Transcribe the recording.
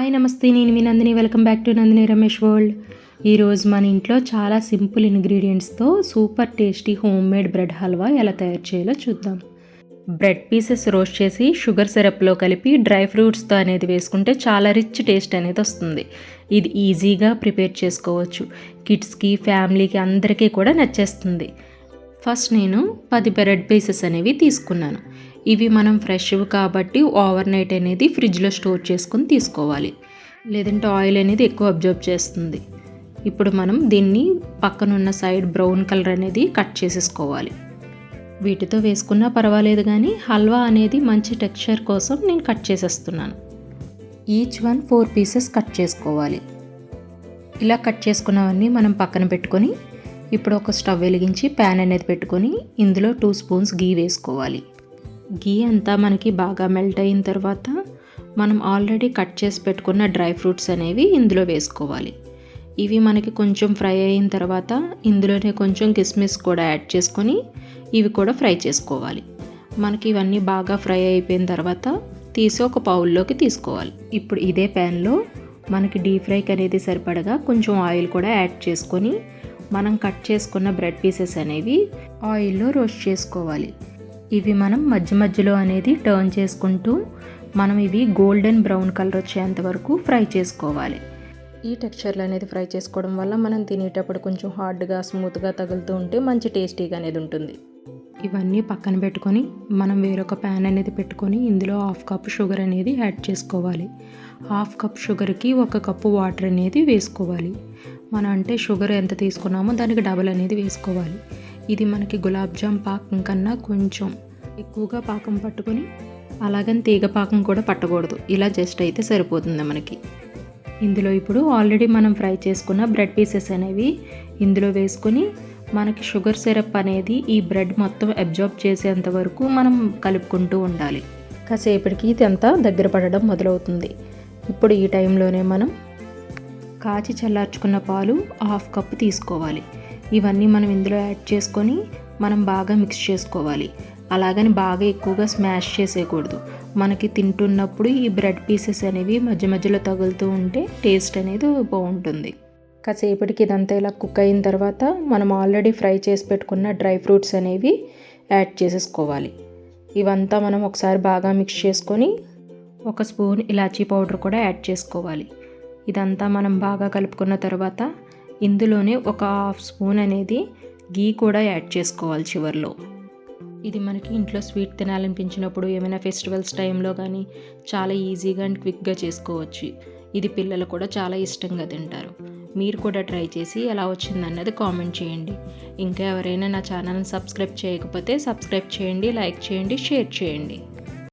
Hi నమస్తే, నేను మీ Nandini. Welcome back to Nandini Ramesh world. ఈరోజు మన ఇంట్లో చాలా సింపుల్ ఇంగ్రీడియంట్స్తో super tasty homemade bread halwa ఎలా తయారు చేయాలో చూద్దాం. బ్రెడ్ పీసెస్ రోస్ట్ చేసి షుగర్ సిరప్లో కలిపి డ్రై ఫ్రూట్స్తో అనేది వేసుకుంటే చాలా రిచ్ టేస్ట్ అనేది వస్తుంది. ఇది ఈజీగా ప్రిపేర్ చేసుకోవచ్చు. కిడ్స్కి, ఫ్యామిలీకి అందరికీ కూడా నచ్చేస్తుంది. ఫస్ట్ నేను 10 బ్రెడ్ పీసెస్ అనేవి తీసుకున్నాను. ఇవి మనం ఫ్రెష్ కాబట్టి ఓవర్ నైట్ అనేది ఫ్రిడ్జ్లో స్టోర్ చేసుకొని తీసుకోవాలి, లేదంటే ఆయిల్ అనేది ఎక్కువ అబ్జర్వ్ చేస్తుంది. ఇప్పుడు మనం దీన్ని పక్కనున్న సైడ్ బ్రౌన్ కలర్ అనేది కట్ చేసేసుకోవాలి. వీటితో వేసుకున్నా పర్వాలేదు, కానీ హల్వా అనేది మంచి టెక్స్చర్ కోసం నేను కట్ చేసేస్తున్నాను. ఈచ్ వన్ 4 పీసెస్ కట్ చేసుకోవాలి. ఇలా కట్ చేసుకున్నవన్నీ మనం పక్కన పెట్టుకొని ఇప్పుడు ఒక స్టవ్ వెలిగించి ప్యాన్ అనేది పెట్టుకొని ఇందులో 2 స్పూన్స్ గీ వేసుకోవాలి. గీ అంతా మనకి బాగా మెల్ట్ అయిన తర్వాత మనం ఆల్రెడీ కట్ చేసి పెట్టుకున్న డ్రై ఫ్రూట్స్ అనేవి ఇందులో వేసుకోవాలి. ఇవి మనకి కొంచెం ఫ్రై అయిన తర్వాత ఇందులోనే కొంచెం కిస్మిస్ కూడా యాడ్ చేసుకొని ఇవి కూడా ఫ్రై చేసుకోవాలి. మనకి ఇవన్నీ బాగా ఫ్రై అయిపోయిన తర్వాత తీసి ఒక బౌల్లోకి తీసుకోవాలి. ఇప్పుడు ఇదే ప్యాన్లో మనకి డీప్ ఫ్రైకి అనేది సరిపడగా కొంచెం ఆయిల్ కూడా యాడ్ చేసుకొని మనం కట్ చేసుకున్న బ్రెడ్ పీసెస్ అనేవి ఆయిల్లో రోస్ట్ చేసుకోవాలి. ఇవి మనం మధ్య మధ్యలో అనేది టర్న్ చేసుకుంటూ మనం ఇవి గోల్డెన్ బ్రౌన్ కలర్ వచ్చేంత వరకు ఫ్రై చేసుకోవాలి. ఈ టెక్స్చర్లు అనేది ఫ్రై చేసుకోవడం వల్ల మనం తినేటప్పుడు కొంచెం హార్డ్గా, స్మూత్గా తగులుతూ ఉంటే మంచి టేస్టీగా అనేది ఉంటుంది. ఇవన్నీ పక్కన పెట్టుకొని మనం వేరొక ప్యాన్ అనేది పెట్టుకొని ఇందులో 1/2 కప్ షుగర్ అనేది యాడ్ చేసుకోవాలి. 1/2 కప్ షుగర్కి 1 కప్పు వాటర్ అనేది వేసుకోవాలి. మనం అంటే షుగర్ ఎంత తీసుకున్నామో దానికి డబల్ అనేది వేసుకోవాలి. ఇది మనకి గులాబ్ జామ్ పాకం కన్నా కొంచెం ఎక్కువగా పాకం పట్టుకొని అలాగని తీగ పాకం కూడా పట్టకూడదు. ఇలా జస్ట్ అయితే సరిపోతుంది మనకి. ఇందులో ఇప్పుడు ఆల్రెడీ మనం ఫ్రై చేసుకున్న బ్రెడ్ పీసెస్ అనేవి ఇందులో వేసుకొని మనకి షుగర్ సిరప్ అనేది ఈ బ్రెడ్ మొత్తం అబ్జార్బ్ చేసేంత వరకు మనం కలుపుకుంటూ ఉండాలి. కాసేపటికి ఇదంతా దగ్గర పడడం మొదలవుతుంది. ఇప్పుడు ఈ టైంలోనే మనం కాచి చల్లార్చుకున్న పాలు 1/2 కప్పు తీసుకోవాలి. ఇవన్నీ మనం ఇందులో యాడ్ చేసుకొని మనం బాగా మిక్స్ చేసుకోవాలి. అలాగని బాగా ఎక్కువగా స్మాష్ చేసేయకూడదు. మనకి తింటున్నప్పుడు ఈ బ్రెడ్ పీసెస్ అనేవి మధ్య మధ్యలో తగులుతూ ఉంటే టేస్ట్ అనేది బాగుంటుంది. కాసేపటికి ఇదంతా ఇలా కుక్ అయిన తర్వాత మనం ఆల్రెడీ ఫ్రై చేసి పెట్టుకున్న డ్రై ఫ్రూట్స్ అనేవి యాడ్ చేసేసుకోవాలి. ఇవంతా మనం ఒకసారి బాగా మిక్స్ చేసుకొని 1 స్పూన్ ఇలాచీ పౌడర్ కూడా యాడ్ చేసుకోవాలి. ఇదంతా మనం బాగా కలుపుకున్న తర్వాత ఇందులోనే 1/2 స్పూన్ అనేది గీ కూడా యాడ్ చేసుకోవాలి చివర్లో. ఇది మనకి ఇంట్లో స్వీట్ తినాలనిపించినప్పుడు, ఏమైనా ఫెస్టివల్స్ టైంలో కానీ చాలా ఈజీగా అండ్ క్విక్గా చేసుకోవచ్చు. ఇది పిల్లలు కూడా చాలా ఇష్టంగా తింటారు. మీరు కూడా ట్రై చేసి ఎలా వచ్చిందన్నది కామెంట్ చేయండి. ఇంకా ఎవరైనా నా ఛానల్ని సబ్స్క్రైబ్ చేయకపోతే సబ్స్క్రైబ్ చేయండి, లైక్ చేయండి, షేర్ చేయండి.